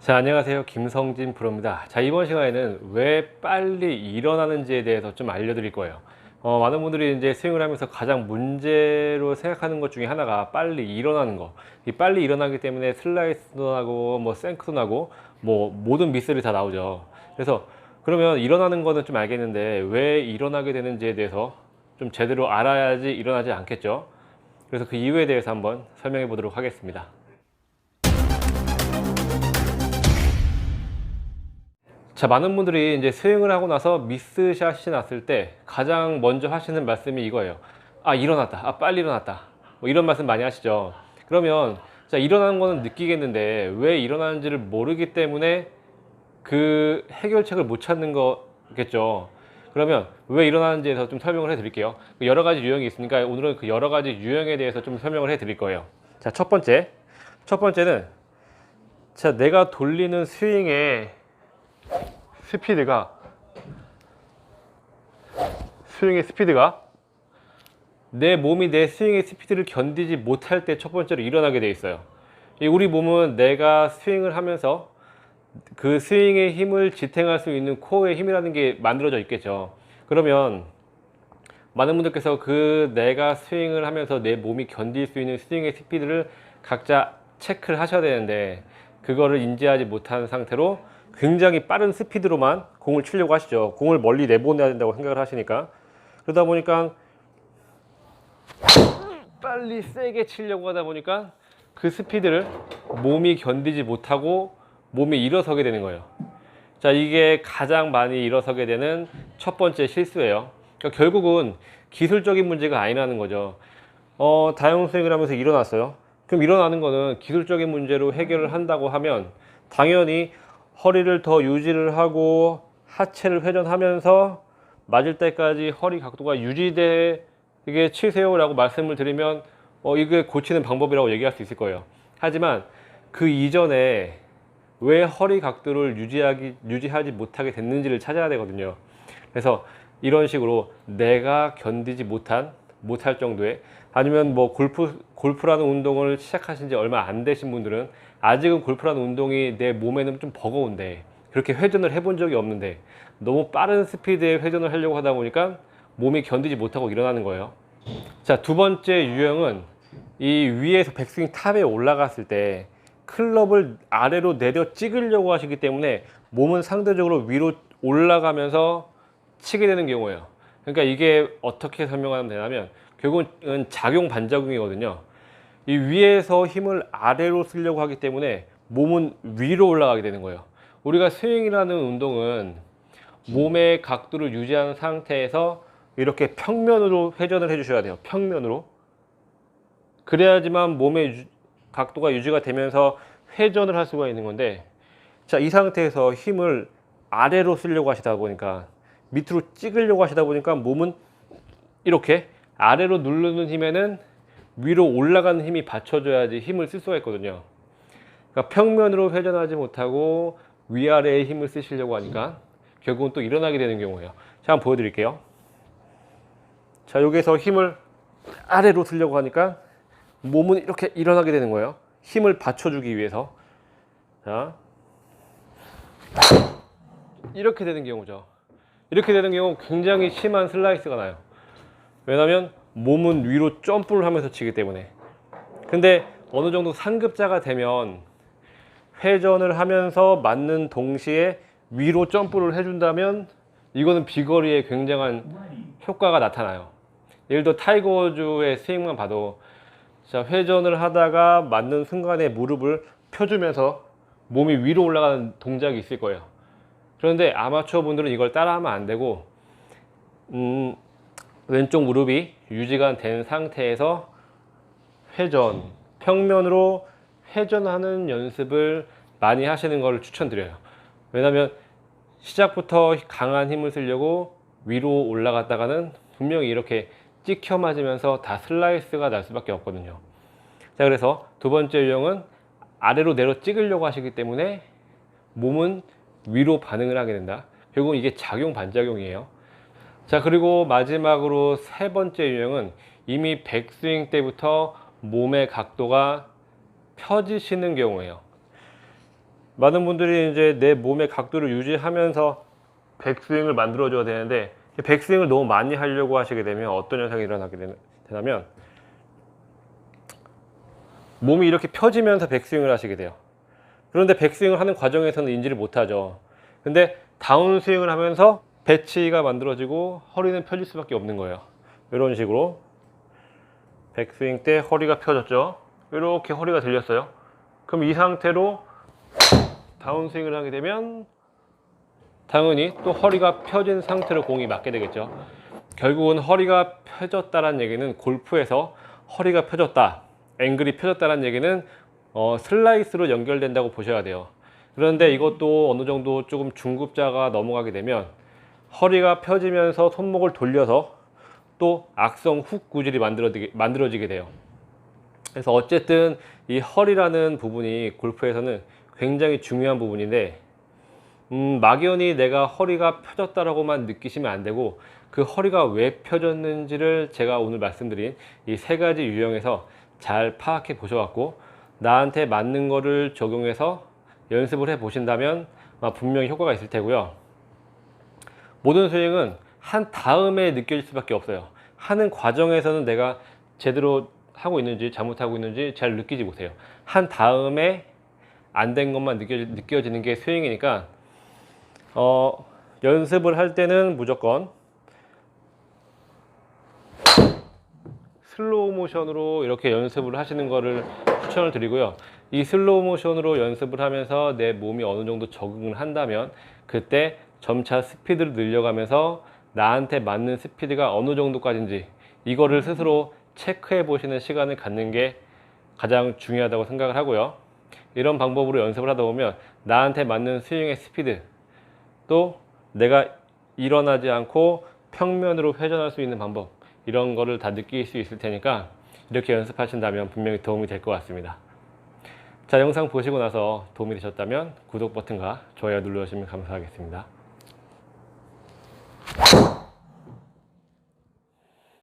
자, 안녕하세요. 김성진 프로입니다. 자, 이번 시간에는 왜 빨리 일어나는지에 대해서 좀 알려드릴 거예요. 많은 분들이 이제 스윙을 하면서 가장 문제로 생각하는 것 중에 하나가 빨리 일어나는 거. 이 빨리 일어나기 때문에 슬라이스도 나고, 뭐 생크도 나고, 뭐 모든 미스들이 다 나오죠. 그래서 그러면 일어나는 거는 좀 알겠는데 왜 일어나게 되는지에 대해서 좀 제대로 알아야지 일어나지 않겠죠. 그래서 그 이유에 대해서 한번 설명해 보도록 하겠습니다. 자, 많은 분들이 이제 스윙을 하고 나서 미스샷이 났을 때 가장 먼저 하시는 말씀이 이거예요. 아, 일어났다. 아, 빨리 일어났다. 뭐 이런 말씀 많이 하시죠. 그러면 자, 일어나는 거는 느끼겠는데 왜 일어나는지를 모르기 때문에 그 해결책을 못 찾는 거겠죠. 그러면 왜 일어나는지에 대해서 좀 설명을 해 드릴게요. 여러 가지 유형이 있으니까 오늘은 그 여러 가지 유형에 대해서 좀 설명을 해 드릴 거예요. 자, 첫 번째는 자, 내가 돌리는 스윙의 스피드가 스윙의 스피드가 내 몸이 내 스윙의 스피드를 견디지 못할 때 첫 번째로 일어나게 돼 있어요. 우리 몸은 내가 스윙을 하면서 그 스윙의 힘을 지탱할 수 있는 코어의 힘이라는 게 만들어져 있겠죠. 그러면 많은 분들께서 그 내가 스윙을 하면서 내 몸이 견딜 수 있는 스윙의 스피드를 각자 체크를 하셔야 되는데 그거를 인지하지 못한 상태로 굉장히 빠른 스피드로만 공을 치려고 하시죠. 공을 멀리 내보내야 된다고 생각을 하시니까. 그러다 보니까 빨리 세게 치려고 하다 보니까 그 스피드를 몸이 견디지 못하고 몸이 일어서게 되는 거예요. 자, 이게 가장 많이 일어서게 되는 첫 번째 실수예요. 그러니까 결국은 기술적인 문제가 아니라는 거죠. 다용 스윙을 하면서 일어났어요. 그럼 일어나는 거는 기술적인 문제로 해결을 한다고 하면 당연히 허리를 더 유지를 하고 하체를 회전하면서 맞을 때까지 허리 각도가 유지되게 치세요라고 말씀을 드리면 이게 고치는 방법이라고 얘기할 수 있을 거예요. 하지만 그 이전에 왜 허리 각도를 유지하지 못하게 됐는지를 찾아야 되거든요. 그래서 이런 식으로 내가 견디지 못할 정도의 아니면 뭐 골프라는 운동을 시작하신 지 얼마 안 되신 분들은 아직은 골프라는 운동이 내 몸에는 좀 버거운데 그렇게 회전을 해본 적이 없는데 너무 빠른 스피드의 회전을 하려고 하다 보니까 몸이 견디지 못하고 일어나는 거예요. 자, 두 번째 유형은 이 위에서 백스윙 탑에 올라갔을 때 클럽을 아래로 내려 찍으려고 하시기 때문에 몸은 상대적으로 위로 올라가면서 치게 되는 경우예요. 그러니까 이게 어떻게 설명하면 되냐면 결국은 작용 반작용이거든요. 이 위에서 힘을 아래로 쓰려고 하기 때문에 몸은 위로 올라가게 되는 거예요. 우리가 스윙이라는 운동은 몸의 각도를 유지하는 상태에서 이렇게 평면으로 회전을 해주셔야 돼요. 평면으로. 그래야지만 몸의 각도가 유지가 되면서 회전을 할 수가 있는 건데, 자, 이 상태에서 힘을 아래로 쓰려고 하시다 보니까 밑으로 찍으려고 하시다 보니까 몸은 이렇게 아래로 누르는 힘에는 위로 올라가는 힘이 받쳐줘야지 힘을 쓸 수가 있거든요. 그러니까 평면으로 회전하지 못하고 위아래에 힘을 쓰시려고 하니까 결국은 또 일어나게 되는 경우예요. 자, 한번 보여드릴게요. 자, 여기서 힘을 아래로 쓰려고 하니까 몸은 이렇게 일어나게 되는 거예요. 힘을 받쳐주기 위해서. 자, 이렇게 되는 경우죠. 이렇게 되는 경우 굉장히 심한 슬라이스가 나요. 왜냐하면 몸은 위로 점프를 하면서 치기 때문에. 근데 어느 정도 상급자가 되면 회전을 하면서 맞는 동시에 위로 점프를 해준다면 이거는 비거리에 굉장한 효과가 나타나요. 예를 들어 타이거 우즈의 스윙만 봐도 자, 회전을 하다가 맞는 순간에 무릎을 펴주면서 몸이 위로 올라가는 동작이 있을 거예요. 그런데 아마추어 분들은 이걸 따라하면 안 되고 왼쪽 무릎이 유지가 된 상태에서 평면으로 회전하는 연습을 많이 하시는 걸 추천드려요. 왜냐하면 시작부터 강한 힘을 쓰려고 위로 올라갔다가는 분명히 이렇게 찍혀 맞으면서 다 슬라이스가 날 수밖에 없거든요. 자, 그래서 두 번째 유형은 아래로 내려 찍으려고 하시기 때문에 몸은 위로 반응을 하게 된다. 결국 이게 작용 반작용이에요. 자, 그리고 마지막으로 세 번째 유형은 이미 백스윙 때부터 몸의 각도가 펴지시는 경우예요. 많은 분들이 이제 내 몸의 각도를 유지하면서 백스윙을 만들어 줘야 되는데, 백스윙을 너무 많이 하려고 하시게 되면 어떤 현상이 일어나게 되냐면, 몸이 이렇게 펴지면서 백스윙을 하시게 돼요. 그런데 백스윙을 하는 과정에서는 인지를 못하죠. 근데 다운스윙을 하면서 배치가 만들어지고 허리는 펴질 수밖에 없는 거예요. 이런 식으로 백스윙 때 허리가 펴졌죠. 이렇게 허리가 들렸어요. 그럼 이 상태로 다운스윙을 하게 되면 당연히 또 허리가 펴진 상태로 공이 맞게 되겠죠. 결국은 허리가 펴졌다는 얘기는, 골프에서 허리가 펴졌다, 앵글이 펴졌다는 얘기는 슬라이스로 연결된다고 보셔야 돼요. 그런데 이것도 어느 정도 조금 중급자가 넘어가게 되면 허리가 펴지면서 손목을 돌려서 또 악성 훅 구질이 만들어지게 돼요. 그래서 어쨌든 이 허리라는 부분이 골프에서는 굉장히 중요한 부분인데, 막연히 내가 허리가 펴졌다라고만 느끼시면 안 되고, 그 허리가 왜 펴졌는지를 제가 오늘 말씀드린 이 세 가지 유형에서 잘 파악해 보셔갖고 나한테 맞는 거를 적용해서 연습을 해 보신다면 분명히 효과가 있을 테고요. 모든 스윙은 한 다음에 느껴질 수밖에 없어요. 하는 과정에서는 내가 제대로 하고 있는지 잘못하고 있는지 잘 느끼지 못해요. 한 다음에 안 된 것만 느껴지는 게 스윙이니까 연습을 할 때는 무조건 슬로우 모션으로 이렇게 연습을 하시는 거를 추천을 드리고요. 이 슬로우 모션으로 연습을 하면서 내 몸이 어느 정도 적응을 한다면 그때 점차 스피드를 늘려가면서 나한테 맞는 스피드가 어느 정도까지인지 이거를 스스로 체크해 보시는 시간을 갖는 게 가장 중요하다고 생각을 하고요. 이런 방법으로 연습을 하다 보면 나한테 맞는 스윙의 스피드, 또 내가 일어나지 않고 평면으로 회전할 수 있는 방법, 이런 거를 다 느낄 수 있을 테니까 이렇게 연습하신다면 분명히 도움이 될 것 같습니다. 자, 영상 보시고 나서 도움이 되셨다면 구독 버튼과 좋아요 눌러주시면 감사하겠습니다.